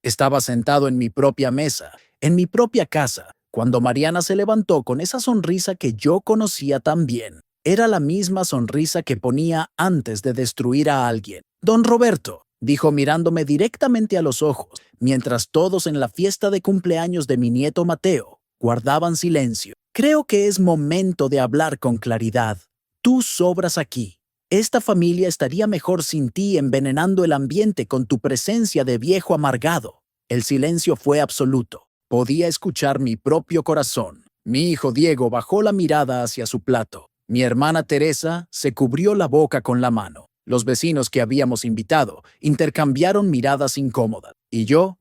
Estaba sentado en mi propia mesa, en mi propia casa, cuando Mariana se levantó con esa sonrisa que yo conocía tan bien. Era la misma sonrisa que ponía antes de destruir a alguien. Don Roberto, dijo mirándome directamente a los ojos, mientras todos en la fiesta de cumpleaños de mi nieto Mateo guardaban silencio. Creo que es momento de hablar con claridad. Tú sobras aquí. Esta familia estaría mejor sin ti envenenando el ambiente con tu presencia de viejo amargado. El silencio fue absoluto. Podía escuchar mi propio corazón. Mi hijo Diego bajó la mirada hacia su plato. Mi hermana Teresa se cubrió la boca con la mano. Los vecinos que habíamos invitado intercambiaron miradas incómodas. Y yo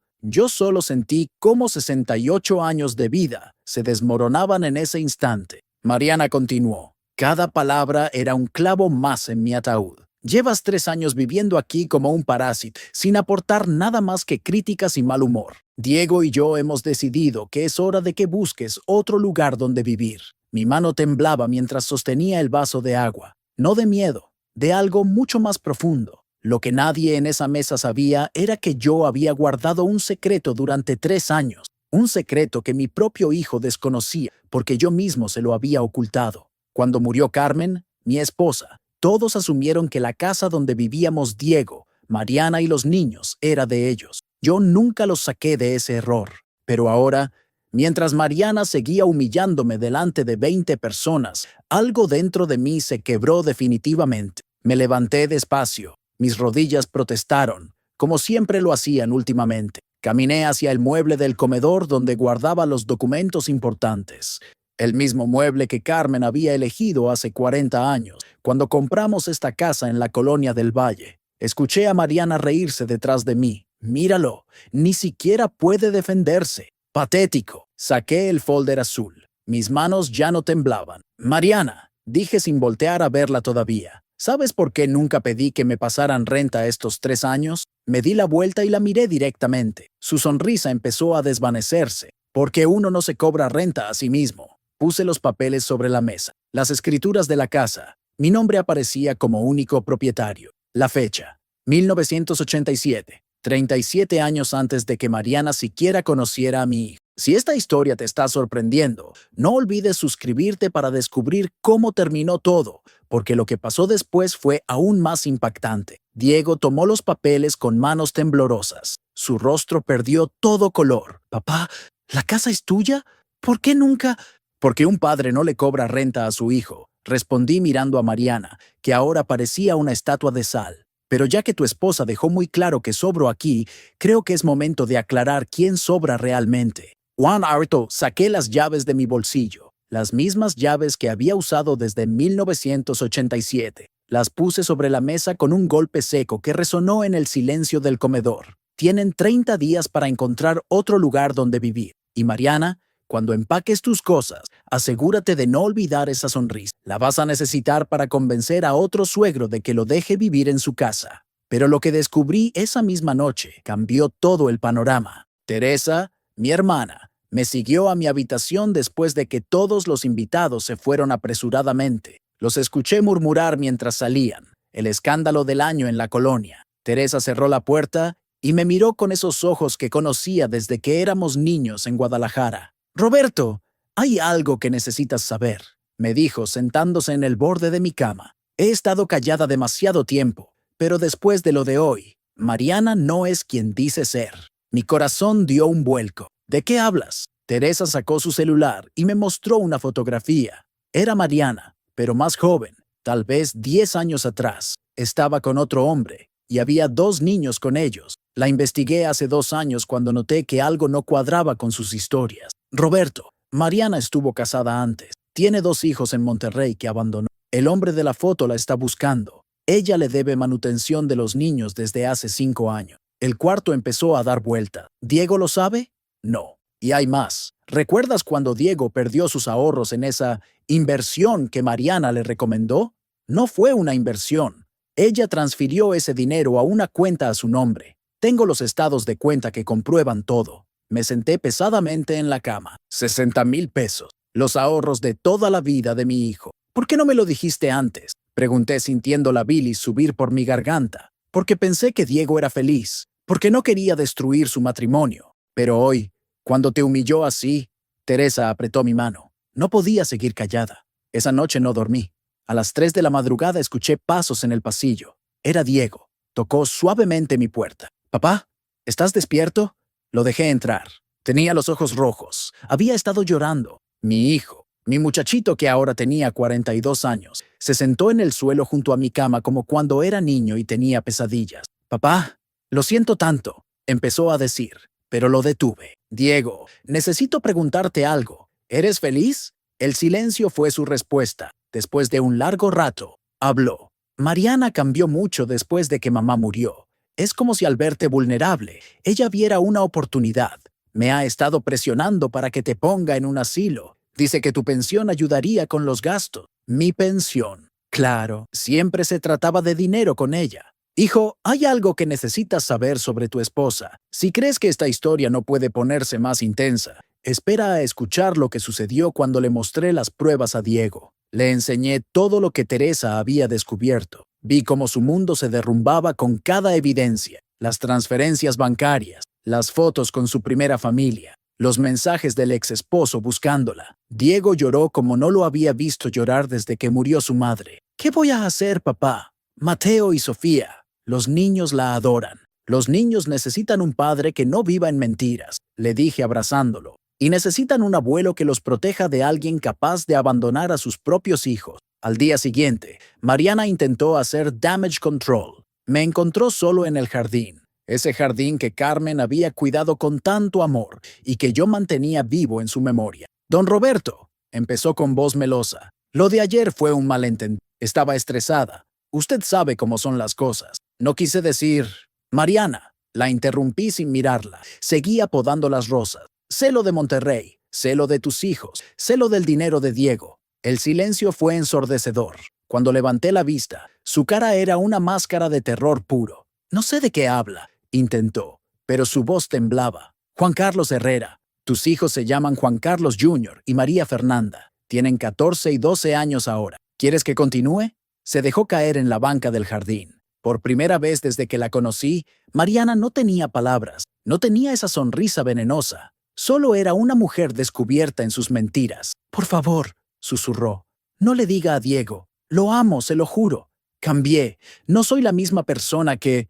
solo sentí cómo 68 años de vida se desmoronaban en ese instante. Mariana continuó. Cada palabra era un clavo más en mi ataúd. Llevas 3 años viviendo aquí como un parásito, sin aportar nada más que críticas y mal humor. Diego y yo hemos decidido que es hora de que busques otro lugar donde vivir. Mi mano temblaba mientras sostenía el vaso de agua. No de miedo, de algo mucho más profundo. Lo que nadie en esa mesa sabía era que yo había guardado un secreto durante 3 años. Un secreto que mi propio hijo desconocía porque yo mismo se lo había ocultado. Cuando murió Carmen, mi esposa, todos asumieron que la casa donde vivíamos Diego, Mariana y los niños era de ellos. Yo nunca los saqué de ese error. Pero ahora, mientras Mariana seguía humillándome delante de 20 personas, algo dentro de mí se quebró definitivamente. Me levanté despacio. Mis rodillas protestaron, como siempre lo hacían últimamente. Caminé hacia el mueble del comedor donde guardaba los documentos importantes. El mismo mueble que Carmen había elegido hace 40 años, cuando compramos esta casa en la colonia del Valle. Escuché a Mariana reírse detrás de mí. Míralo, ni siquiera puede defenderse. Patético. Saqué el folder azul. Mis manos ya no temblaban. Mariana, dije sin voltear a verla todavía. ¿Sabes por qué nunca pedí que me pasaran renta estos 3 años? Me di la vuelta y la miré directamente. Su sonrisa empezó a desvanecerse. Porque uno no se cobra renta a sí mismo. Puse los papeles sobre la mesa. Las escrituras de la casa. Mi nombre aparecía como único propietario. La fecha. 1987. 37 años antes de que Mariana siquiera conociera a mi hijo. Si esta historia te está sorprendiendo, no olvides suscribirte para descubrir cómo terminó todo, porque lo que pasó después fue aún más impactante. Diego tomó los papeles con manos temblorosas. Su rostro perdió todo color. Papá, ¿la casa es tuya? ¿Por qué nunca? Porque un padre no le cobra renta a su hijo, respondí mirando a Mariana, que ahora parecía una estatua de sal. Pero ya que tu esposa dejó muy claro que sobro aquí, creo que es momento de aclarar quién sobra realmente. Juan harto, saqué las llaves de mi bolsillo, las mismas llaves que había usado desde 1987. Las puse sobre la mesa con un golpe seco que resonó en el silencio del comedor. Tienen 30 días para encontrar otro lugar donde vivir. Y Mariana, cuando empaques tus cosas, asegúrate de no olvidar esa sonrisa. La vas a necesitar para convencer a otro suegro de que lo deje vivir en su casa. Pero lo que descubrí esa misma noche cambió todo el panorama. Teresa, mi hermana, me siguió a mi habitación después de que todos los invitados se fueron apresuradamente. Los escuché murmurar mientras salían. El escándalo del año en la colonia. Teresa cerró la puerta y me miró con esos ojos que conocía desde que éramos niños en Guadalajara. Roberto, hay algo que necesitas saber, me dijo sentándose en el borde de mi cama. He estado callada demasiado tiempo, pero después de lo de hoy, Mariana no es quien dice ser. Mi corazón dio un vuelco. ¿De qué hablas? Teresa sacó su celular y me mostró una fotografía. Era Mariana, pero más joven, tal vez 10 años atrás. Estaba con otro hombre y había 2 niños con ellos. La investigué hace 2 años cuando noté que algo no cuadraba con sus historias. Roberto, Mariana estuvo casada antes. Tiene 2 hijos en Monterrey que abandonó. El hombre de la foto la está buscando. Ella le debe manutención de los niños desde hace 5 años. El cuarto empezó a dar vuelta. ¿Diego lo sabe? No. Y hay más. ¿Recuerdas cuando Diego perdió sus ahorros en esa inversión que Mariana le recomendó? No fue una inversión. Ella transfirió ese dinero a una cuenta a su nombre. Tengo los estados de cuenta que comprueban todo. Me senté pesadamente en la cama. 60,000 pesos. Los ahorros de toda la vida de mi hijo. ¿Por qué no me lo dijiste antes? Pregunté sintiendo la bilis subir por mi garganta. Porque pensé que Diego era feliz. porque no quería destruir su matrimonio. Pero hoy, cuando te humilló así, Teresa apretó mi mano. No podía seguir callada. Esa noche no dormí. A las 3 de la madrugada escuché pasos en el pasillo. Era Diego. Tocó suavemente mi puerta. «Papá, ¿estás despierto?» Lo dejé entrar. Tenía los ojos rojos. Había estado llorando. Mi hijo, mi muchachito que ahora tenía 42 años, se sentó en el suelo junto a mi cama como cuando era niño y tenía pesadillas. «Papá, lo siento tanto», empezó a decir, pero lo detuve. «Diego, necesito preguntarte algo. ¿Eres feliz?» El silencio fue su respuesta. Después de un largo rato, habló. «Mariana cambió mucho después de que mamá murió. Es como si al verte vulnerable, ella viera una oportunidad. Me ha estado presionando para que te ponga en un asilo. Dice que tu pensión ayudaría con los gastos». Mi pensión. Claro, siempre se trataba de dinero con ella. «Hijo, hay algo que necesitas saber sobre tu esposa. Si crees que esta historia no puede ponerse más intensa, espera a escuchar lo que sucedió cuando le mostré las pruebas a Diego. Le enseñé todo lo que Teresa había descubierto. Vi cómo su mundo se derrumbaba con cada evidencia. Las transferencias bancarias, las fotos con su primera familia, los mensajes del ex esposo buscándola. Diego lloró como no lo había visto llorar desde que murió su madre. «¿Qué voy a hacer, papá? Mateo y Sofía, los niños la adoran. Los niños necesitan un padre que no viva en mentiras», le dije abrazándolo. «Y necesitan un abuelo que los proteja de alguien capaz de abandonar a sus propios hijos». Al día siguiente, Mariana intentó hacer damage control. Me encontró solo en el jardín. Ese jardín que Carmen había cuidado con tanto amor y que yo mantenía vivo en su memoria. «Don Roberto», empezó con voz melosa. «Lo de ayer fue un malentendido. Estaba estresada. Usted sabe cómo son las cosas. No quise decir...» «Mariana», la interrumpí sin mirarla. Seguía podando las rosas. «Sé lo de Monterrey, sé lo de tus hijos, sé lo del dinero de Diego». El silencio fue ensordecedor. Cuando levanté la vista, su cara era una máscara de terror puro. «No sé de qué habla», intentó, pero su voz temblaba. «Juan Carlos Herrera, tus hijos se llaman Juan Carlos Jr. y María Fernanda. Tienen 14 y 12 años ahora. ¿Quieres que continúe?» Se dejó caer en la banca del jardín. Por primera vez desde que la conocí, Mariana no tenía palabras, no tenía esa sonrisa venenosa. Solo era una mujer descubierta en sus mentiras. «Por favor», susurró, «no le diga a Diego. Lo amo, se lo juro. Cambié. No soy la misma persona que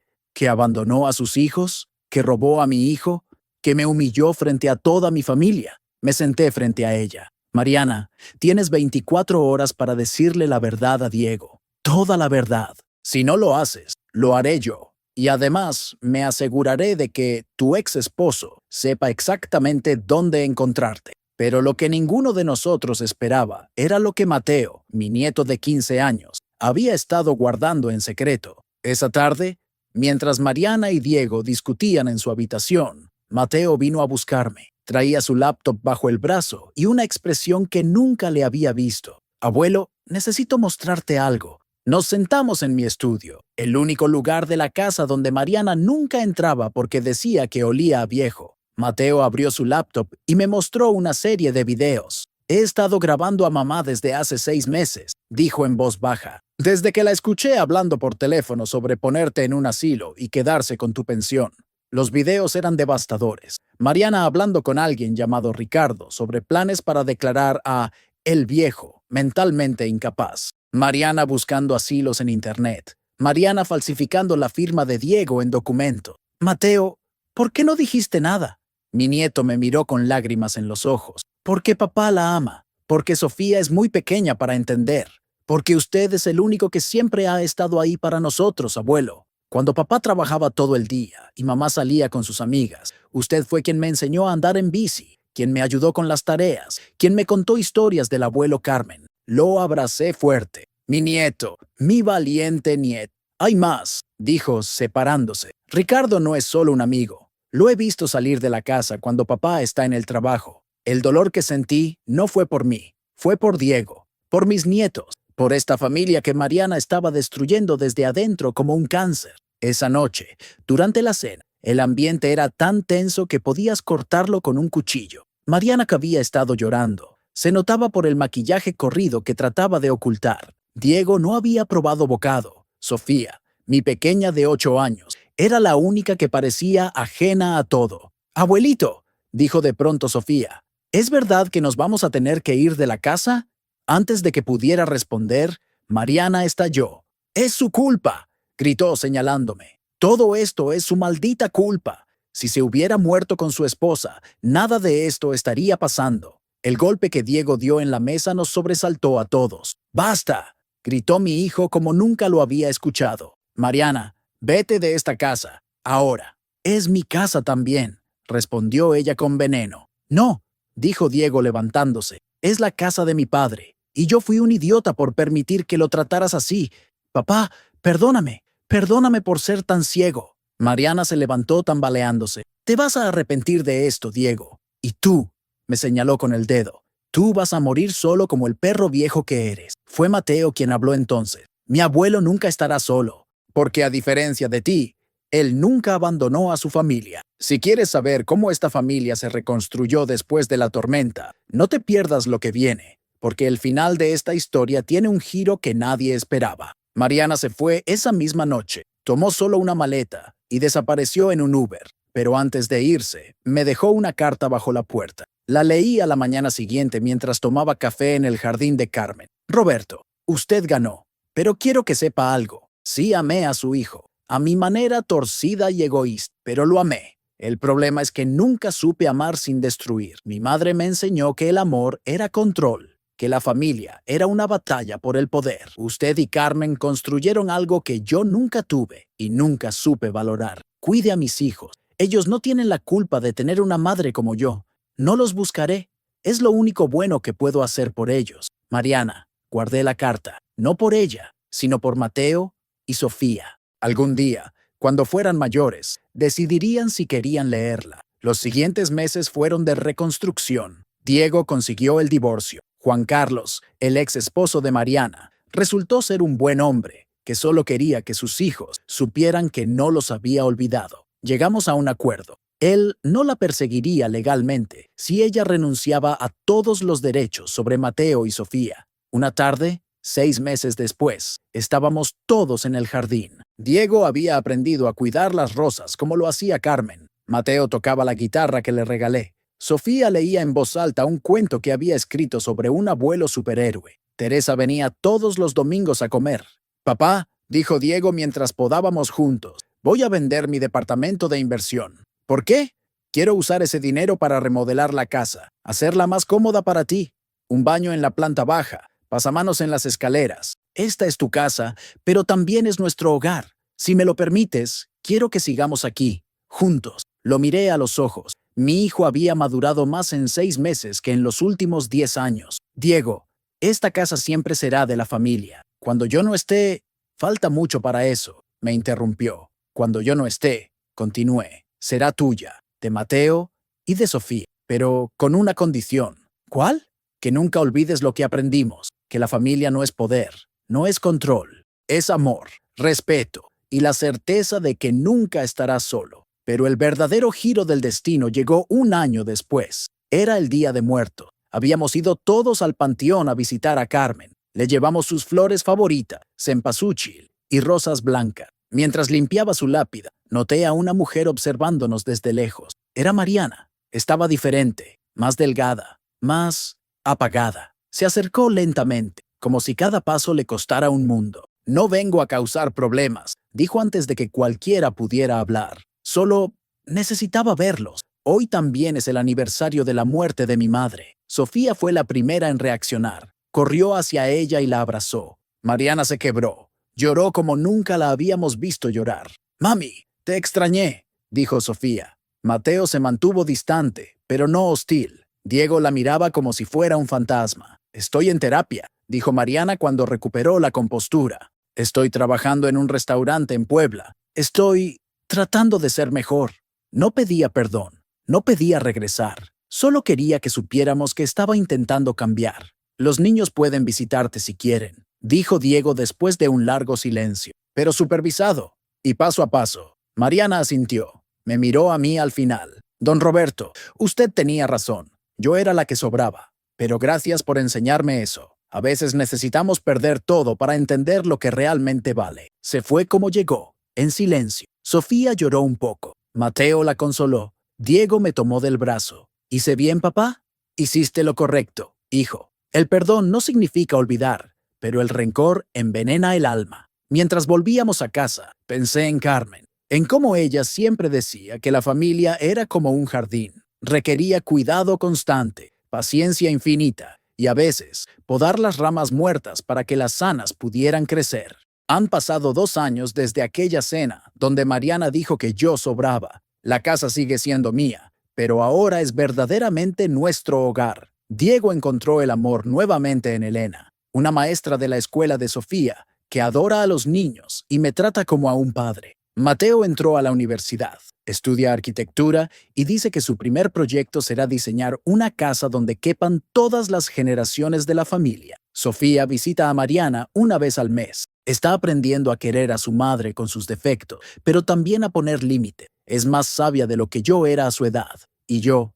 abandonó a sus hijos, que robó a mi hijo, que me humilló frente a toda mi familia». Me senté frente a ella. «Mariana, tienes 24 horas para decirle la verdad a Diego. Toda la verdad. Si no lo haces, lo haré yo. Y además, me aseguraré de que tu ex esposo sepa exactamente dónde encontrarte». Pero lo que ninguno de nosotros esperaba era lo que Mateo, mi nieto de 15 años, había estado guardando en secreto. Esa tarde, mientras Mariana y Diego discutían en su habitación, Mateo vino a buscarme. Traía su laptop bajo el brazo y una expresión que nunca le había visto. «Abuelo, necesito mostrarte algo». Nos sentamos en mi estudio, el único lugar de la casa donde Mariana nunca entraba porque decía que olía a viejo. Mateo abrió su laptop y me mostró una serie de videos. «He estado grabando a mamá desde hace 6 meses», dijo en voz baja. «Desde que la escuché hablando por teléfono sobre ponerte en un asilo y quedarse con tu pensión». Los videos eran devastadores. Mariana hablando con alguien llamado Ricardo sobre planes para declarar a el viejo mentalmente incapaz. Mariana buscando asilos en Internet. Mariana falsificando la firma de Diego en documento. «Mateo, ¿por qué no dijiste nada?» Mi nieto me miró con lágrimas en los ojos. «Porque papá la ama. Porque Sofía es muy pequeña para entender. Porque usted es el único que siempre ha estado ahí para nosotros, abuelo. Cuando papá trabajaba todo el día y mamá salía con sus amigas, usted fue quien me enseñó a andar en bici, quien me ayudó con las tareas, quien me contó historias del abuelo Carmen». Lo abracé fuerte. «Mi nieto, mi valiente nieto». «Hay más», dijo, separándose. «Ricardo no es solo un amigo. Lo he visto salir de la casa cuando papá está en el trabajo. El dolor que sentí no fue por mí, fue por Diego, por mis nietos, por esta familia que Mariana estaba destruyendo desde adentro como un cáncer». Esa noche, durante la cena, el ambiente era tan tenso que podías cortarlo con un cuchillo. Mariana que había estado llorando. Se notaba por el maquillaje corrido que trataba de ocultar. Diego no había probado bocado. Sofía, mi pequeña de 8 años, Era la única que parecía ajena a todo. «Abuelito», dijo de pronto Sofía, «¿es verdad que nos vamos a tener que ir de la casa?» Antes de que pudiera responder, Mariana estalló. «¡Es su culpa!», gritó señalándome. «Todo esto es su maldita culpa. Si se hubiera muerto con su esposa, nada de esto estaría pasando». El golpe que Diego dio en la mesa nos sobresaltó a todos. «¡Basta!», gritó mi hijo como nunca lo había escuchado. «Mariana, vete de esta casa. Ahora». «Es mi casa también», respondió ella con veneno. «No», dijo Diego levantándose. «Es la casa de mi padre. Y yo fui un idiota por permitir que lo trataras así. Papá, perdóname. Perdóname por ser tan ciego». Mariana se levantó tambaleándose. «Te vas a arrepentir de esto, Diego. Y tú», me señaló con el dedo, «tú vas a morir solo como el perro viejo que eres». Fue Mateo quien habló entonces. «Mi abuelo nunca estará solo, porque a diferencia de ti, él nunca abandonó a su familia. Si quieres saber cómo esta familia se reconstruyó después de la tormenta, no te pierdas lo que viene, porque el final de esta historia tiene un giro que nadie esperaba». Mariana se fue esa misma noche, tomó solo una maleta y desapareció en un Uber. Pero antes de irse, me dejó una carta bajo la puerta. La leí a la mañana siguiente mientras tomaba café en el jardín de Carmen. «Roberto, usted ganó, pero quiero que sepa algo. Sí amé a su hijo, a mi manera torcida y egoísta, pero lo amé. El problema es que nunca supe amar sin destruir. Mi madre me enseñó que el amor era control, que la familia era una batalla por el poder. Usted y Carmen construyeron algo que yo nunca tuve y nunca supe valorar. Cuide a mis hijos. Ellos no tienen la culpa de tener una madre como yo. No los buscaré. Es lo único bueno que puedo hacer por ellos». Mariana, guardé la carta, no por ella, sino por Mateo y Sofía. Algún día, cuando fueran mayores, decidirían si querían leerla. Los siguientes meses fueron de reconstrucción. Diego consiguió el divorcio. Juan Carlos, el ex esposo de Mariana, resultó ser un buen hombre, que solo quería que sus hijos supieran que no los había olvidado. Llegamos a un acuerdo. Él no la perseguiría legalmente si ella renunciaba a todos los derechos sobre Mateo y Sofía. Una tarde, 6 meses después, estábamos todos en el jardín. Diego había aprendido a cuidar las rosas como lo hacía Carmen. Mateo tocaba la guitarra que le regalé. Sofía leía en voz alta un cuento que había escrito sobre un abuelo superhéroe. Teresa venía todos los domingos a comer. «Papá», dijo Diego mientras podábamos juntos, «voy a vender mi departamento de inversión». «¿Por qué?». «Quiero usar ese dinero para remodelar la casa, hacerla más cómoda para ti. Un baño en la planta baja, pasamanos en las escaleras. Esta es tu casa, pero también es nuestro hogar. Si me lo permites, quiero que sigamos aquí, juntos». Lo miré a los ojos. Mi hijo había madurado más en 6 meses que en los últimos 10 años. «Diego, esta casa siempre será de la familia. Cuando yo no esté...». «Falta mucho para eso», me interrumpió. «Cuando yo no esté», continué, «será tuya, de Mateo y de Sofía, pero con una condición». «¿Cuál?». «Que nunca olvides lo que aprendimos, que la familia no es poder, no es control, es amor, respeto y la certeza de que nunca estarás solo». Pero el verdadero giro del destino llegó un año después. Era el Día de Muertos. Habíamos ido todos al panteón a visitar a Carmen. Le llevamos sus flores favoritas, cempasúchil y rosas blancas. Mientras limpiaba su lápida, noté a una mujer observándonos desde lejos. Era Mariana. Estaba diferente, más delgada, más apagada. Se acercó lentamente, como si cada paso le costara un mundo. «No vengo a causar problemas», dijo antes de que cualquiera pudiera hablar. «Solo necesitaba verlos. Hoy también es el aniversario de la muerte de mi madre». Sofía fue la primera en reaccionar. Corrió hacia ella y la abrazó. Mariana se quebró. Lloró como nunca la habíamos visto llorar. «Mami, te extrañé», dijo Sofía. Mateo se mantuvo distante, pero no hostil. Diego la miraba como si fuera un fantasma. «Estoy en terapia», dijo Mariana cuando recuperó la compostura. «Estoy trabajando en un restaurante en Puebla. Estoy tratando de ser mejor». No pedía perdón, no pedía regresar. Solo quería que supiéramos que estaba intentando cambiar. «Los niños pueden visitarte si quieren», dijo Diego después de un largo silencio, «pero supervisado y paso a paso». Mariana asintió. Me miró a mí al final. «Don Roberto, usted tenía razón. Yo era la que sobraba. Pero gracias por enseñarme eso. A veces necesitamos perder todo para entender lo que realmente vale». Se fue como llegó, en silencio. Sofía lloró un poco. Mateo la consoló. Diego me tomó del brazo. ¿Hice bien, papá? Hiciste lo correcto, hijo. El perdón no significa olvidar, pero el rencor envenena el alma. Mientras volvíamos a casa, pensé en Carmen, en cómo ella siempre decía que la familia era como un jardín. Requería cuidado constante, paciencia infinita y a veces podar las ramas muertas para que las sanas pudieran crecer. Han pasado 2 años desde aquella cena donde Mariana dijo que yo sobraba. La casa sigue siendo mía, pero ahora es verdaderamente nuestro hogar. Diego encontró el amor nuevamente en Elena, una maestra de la escuela de Sofía, que adora a los niños y me trata como a un padre. Mateo entró a la universidad, estudia arquitectura y dice que su primer proyecto será diseñar una casa donde quepan todas las generaciones de la familia. Sofía visita a Mariana una vez al mes. Está aprendiendo a querer a su madre con sus defectos, pero también a poner límite. Es más sabia de lo que yo era a su edad. Y yo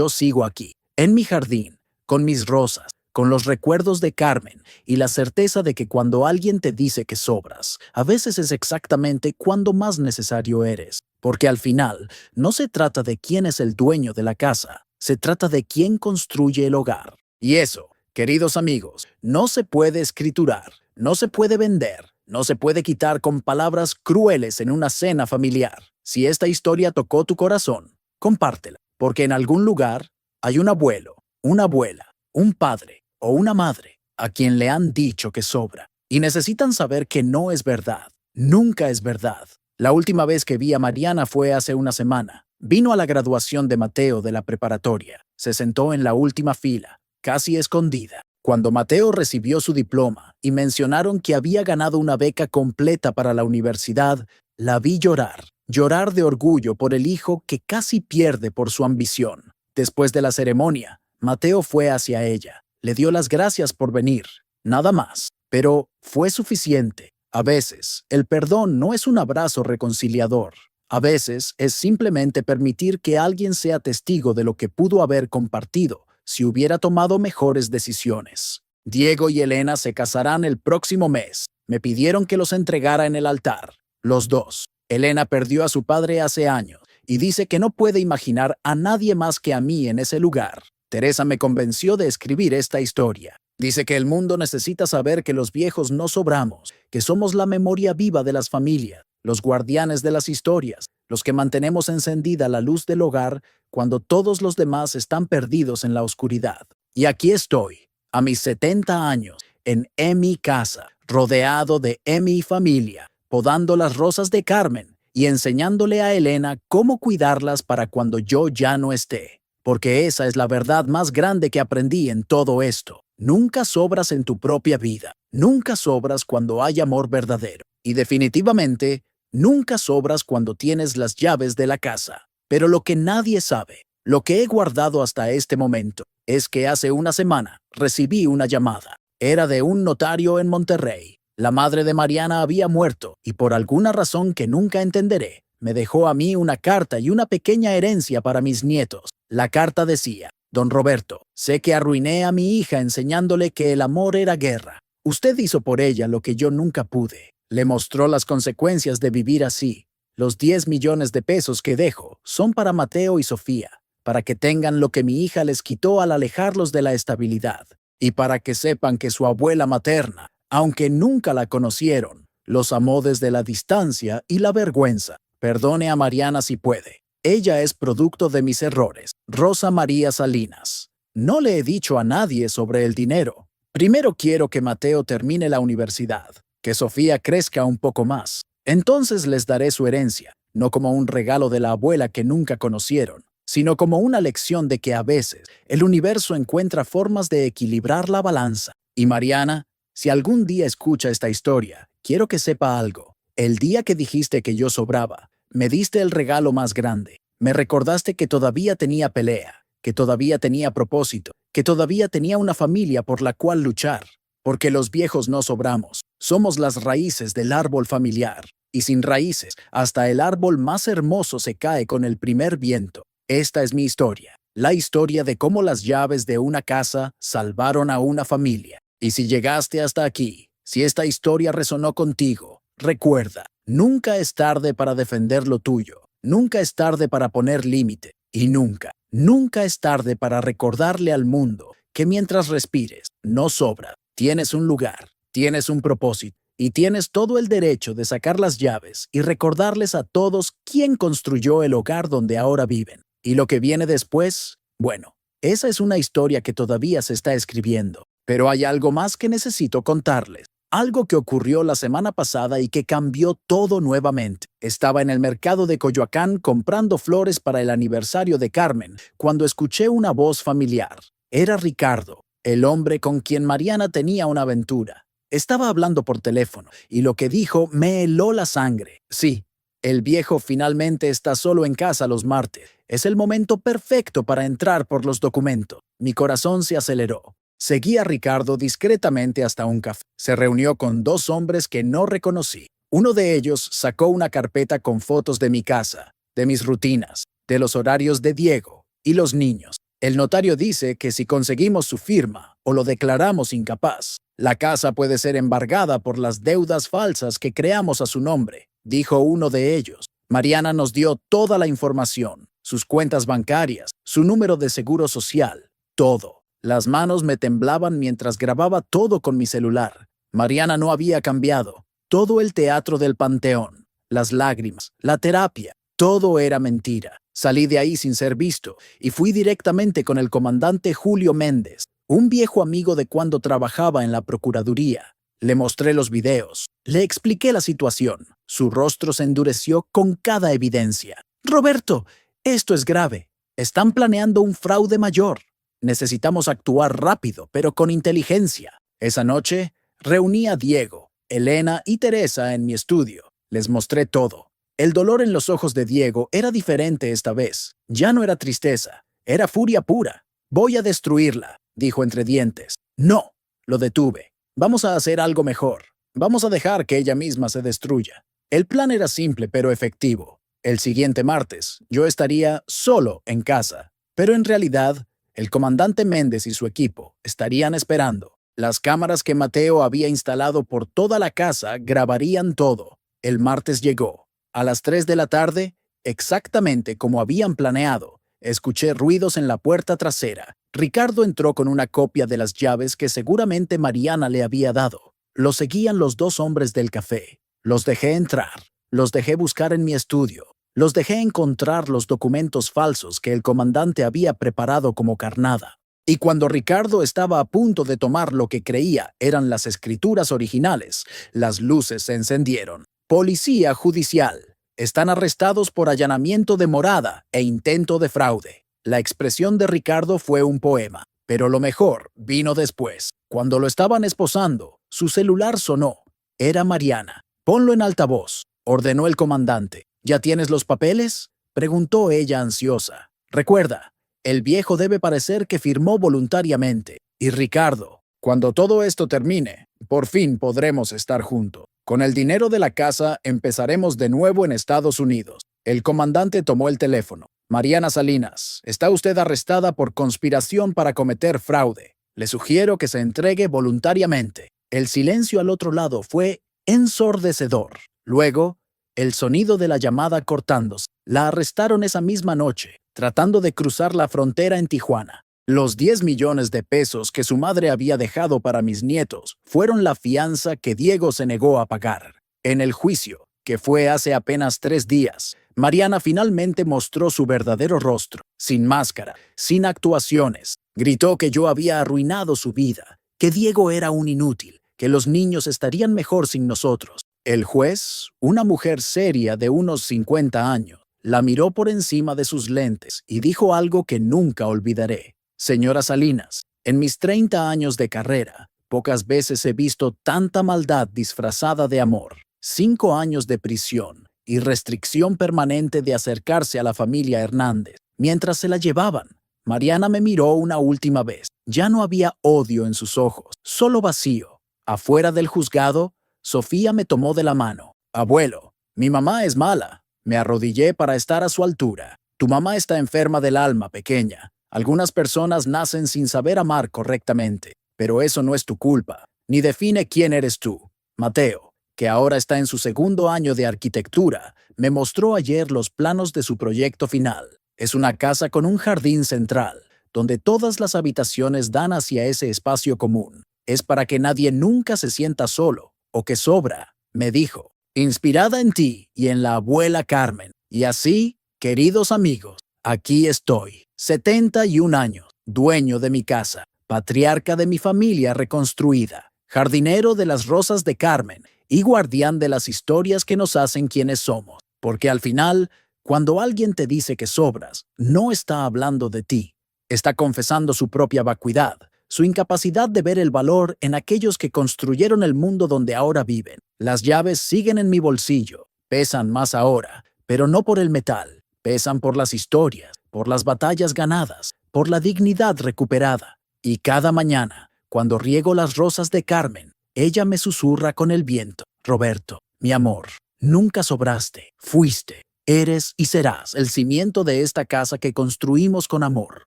sigo aquí, en mi jardín, con mis rosas, con los recuerdos de Carmen y la certeza de que cuando alguien te dice que sobras, a veces es exactamente cuando más necesario eres. Porque al final, no se trata de quién es el dueño de la casa, se trata de quién construye el hogar. Y eso, queridos amigos, no se puede escriturar, no se puede vender, no se puede quitar con palabras crueles en una cena familiar. Si esta historia tocó tu corazón, compártela, porque en algún lugar hay un abuelo, una abuela, un padre o una madre a quien le han dicho que sobra y necesitan saber que no es verdad, nunca es verdad. La última vez que vi a Mariana fue hace una semana. Vino a la graduación de Mateo de la preparatoria. Se sentó en la última fila, casi escondida. Cuando Mateo recibió su diploma y mencionaron que había ganado una beca completa para la universidad, la vi llorar de orgullo por el hijo que casi pierde por su ambición. Después de la ceremonia, Mateo fue hacia ella. Le dio las gracias por venir, nada más, pero fue suficiente. A veces, el perdón no es un abrazo reconciliador. A veces, es simplemente permitir que alguien sea testigo de lo que pudo haber compartido si hubiera tomado mejores decisiones. Diego y Elena se casarán el próximo mes. Me pidieron que los entregara en el altar. Los dos. Elena perdió a su padre hace años y dice que no puede imaginar a nadie más que a mí en ese lugar. Teresa me convenció de escribir esta historia. Dice que el mundo necesita saber que los viejos no sobramos, que somos la memoria viva de las familias, los guardianes de las historias, los que mantenemos encendida la luz del hogar cuando todos los demás están perdidos en la oscuridad. Y aquí estoy, a mis 70 años, en mi casa, rodeado de mi familia, podando las rosas de Carmen y enseñándole a Elena cómo cuidarlas para cuando yo ya no esté. Porque esa es la verdad más grande que aprendí en todo esto. Nunca sobras en tu propia vida. Nunca sobras cuando hay amor verdadero. Y definitivamente, nunca sobras cuando tienes las llaves de la casa. Pero lo que nadie sabe, lo que he guardado hasta este momento, es que hace una semana recibí una llamada. Era de un notario en Monterrey. La madre de Mariana había muerto y por alguna razón que nunca entenderé, me dejó a mí una carta y una pequeña herencia para mis nietos. La carta decía: Don Roberto, sé que arruiné a mi hija enseñándole que el amor era guerra. Usted hizo por ella lo que yo nunca pude. Le mostró las consecuencias de vivir así. Los 10 millones de pesos que dejo son para Mateo y Sofía, para que tengan lo que mi hija les quitó al alejarlos de la estabilidad, y para que sepan que su abuela materna, aunque nunca la conocieron, los amó desde la distancia y la vergüenza. Perdone a Mariana si puede. Ella es producto de mis errores. Rosa María Salinas. No le he dicho a nadie sobre el dinero. Primero quiero que Mateo termine la universidad, que Sofía crezca un poco más. Entonces les daré su herencia, no como un regalo de la abuela que nunca conocieron, sino como una lección de que a veces el universo encuentra formas de equilibrar la balanza. Y Mariana, si algún día escucha esta historia, quiero que sepa algo. El día que dijiste que yo sobraba, me diste el regalo más grande. Me recordaste que todavía tenía pelea, que todavía tenía propósito, que todavía tenía una familia por la cual luchar. Porque los viejos no sobramos. Somos las raíces del árbol familiar. Y sin raíces, hasta el árbol más hermoso se cae con el primer viento. Esta es mi historia. La historia de cómo las llaves de una casa salvaron a una familia. Y si llegaste hasta aquí, si esta historia resonó contigo, recuerda, Nunca es tarde para defender lo tuyo. Nunca es tarde para poner límite. Y nunca, nunca es tarde para recordarle al mundo que mientras respires, no sobra. Tienes un lugar, tienes un propósito y tienes todo el derecho de sacar las llaves y recordarles a todos quién construyó el hogar donde ahora viven. Y lo que viene después, bueno, esa es una historia que todavía se está escribiendo. Pero hay algo más que necesito contarles. Algo que ocurrió la semana pasada y que cambió todo nuevamente. Estaba en el mercado de Coyoacán comprando flores para el aniversario de Carmen, cuando escuché una voz familiar. Era Ricardo, el hombre con quien Mariana tenía una aventura. Estaba hablando por teléfono, y lo que dijo me heló la sangre. Sí, el viejo finalmente está solo en casa los martes. Es el momento perfecto para entrar por los documentos. Mi corazón se aceleró. Seguí a Ricardo discretamente hasta un café. Se reunió con dos hombres que no reconocí. Uno de ellos sacó una carpeta con fotos de mi casa, de mis rutinas, de los horarios de Diego y los niños. El notario dice que si conseguimos su firma o lo declaramos incapaz, la casa puede ser embargada por las deudas falsas que creamos a su nombre, dijo uno de ellos. Mariana nos dio toda la información, sus cuentas bancarias, su número de seguro social, todo. Las manos me temblaban mientras grababa todo con mi celular. Mariana no había cambiado. Todo el teatro del panteón, las lágrimas, la terapia, todo era mentira. Salí de ahí sin ser visto y fui directamente con el comandante Julio Méndez, un viejo amigo de cuando trabajaba en la Procuraduría. Le mostré los videos, le expliqué la situación. Su rostro se endureció con cada evidencia. Roberto, esto es grave. Están planeando un fraude mayor. Necesitamos actuar rápido, pero con inteligencia. Esa noche, reuní a Diego, Elena y Teresa en mi estudio. Les mostré todo. El dolor en los ojos de Diego era diferente esta vez. Ya no era tristeza, era furia pura. Voy a destruirla, dijo entre dientes. No, lo detuve. Vamos a hacer algo mejor. Vamos a dejar que ella misma se destruya. El plan era simple pero efectivo. El siguiente martes, yo estaría solo en casa. Pero en realidad, el comandante Méndez y su equipo estarían esperando. Las cámaras que Mateo había instalado por toda la casa grabarían todo. El martes llegó. A las 3 de la tarde, exactamente como habían planeado, escuché ruidos en la puerta trasera. Ricardo entró con una copia de las llaves que seguramente Mariana le había dado. Lo seguían los dos hombres del café. Los dejé entrar. Los dejé buscar en mi estudio. Los dejé encontrar los documentos falsos que el comandante había preparado como carnada. Y cuando Ricardo estaba a punto de tomar lo que creía eran las escrituras originales, las luces se encendieron. Policía judicial. Están arrestados por allanamiento de morada e intento de fraude. La expresión de Ricardo fue un poema, pero lo mejor vino después. Cuando lo estaban esposando, su celular sonó. Era Mariana. Ponlo en altavoz, ordenó el comandante. ¿Ya tienes los papeles?, preguntó ella ansiosa. Recuerda, el viejo debe parecer que firmó voluntariamente. Y Ricardo, cuando todo esto termine, por fin podremos estar juntos. Con el dinero de la casa empezaremos de nuevo en Estados Unidos. El comandante tomó el teléfono. Mariana Salinas, está usted arrestada por conspiración para cometer fraude. Le sugiero que se entregue voluntariamente. El silencio al otro lado fue ensordecedor. Luego, el sonido de la llamada cortándose. La arrestaron esa misma noche, tratando de cruzar la frontera en Tijuana. Los 10 millones de pesos que su madre había dejado para mis nietos fueron la fianza que Diego se negó a pagar. En el juicio, que fue hace apenas 3 días, Mariana finalmente mostró su verdadero rostro, sin máscara, sin actuaciones. Gritó que yo había arruinado su vida, que Diego era un inútil, que los niños estarían mejor sin nosotros. El juez, una mujer seria de unos 50 años, la miró por encima de sus lentes y dijo algo que nunca olvidaré. Señora Salinas, en mis 30 años de carrera, pocas veces he visto tanta maldad disfrazada de amor. 5 años de prisión y restricción permanente de acercarse a la familia Hernández. Mientras se la llevaban, Mariana me miró una última vez. Ya no había odio en sus ojos, solo vacío. Afuera del juzgado, Sofía me tomó de la mano. Abuelo, mi mamá es mala. Me arrodillé para estar a su altura. Tu mamá está enferma del alma, pequeña. Algunas personas nacen sin saber amar correctamente, pero eso no es tu culpa, ni define quién eres tú. Mateo, que ahora está en su segundo año de arquitectura, me mostró ayer los planos de su proyecto final. Es una casa con un jardín central, donde todas las habitaciones dan hacia ese espacio común. Es para que nadie nunca se sienta solo, o que sobra, me dijo, inspirada en ti y en la abuela Carmen. Y así, queridos amigos, aquí estoy, 71 años, dueño de mi casa, patriarca de mi familia reconstruida, jardinero de las rosas de Carmen y guardián de las historias que nos hacen quienes somos. Porque al final, cuando alguien te dice que sobras, no está hablando de ti. Está confesando su propia vacuidad, su incapacidad de ver el valor en aquellos que construyeron el mundo donde ahora viven. Las llaves siguen en mi bolsillo, pesan más ahora, pero no por el metal, pesan por las historias, por las batallas ganadas, por la dignidad recuperada. Y cada mañana, cuando riego las rosas de Carmen, ella me susurra con el viento, Roberto, mi amor, nunca sobraste, fuiste, eres y serás el cimiento de esta casa que construimos con amor.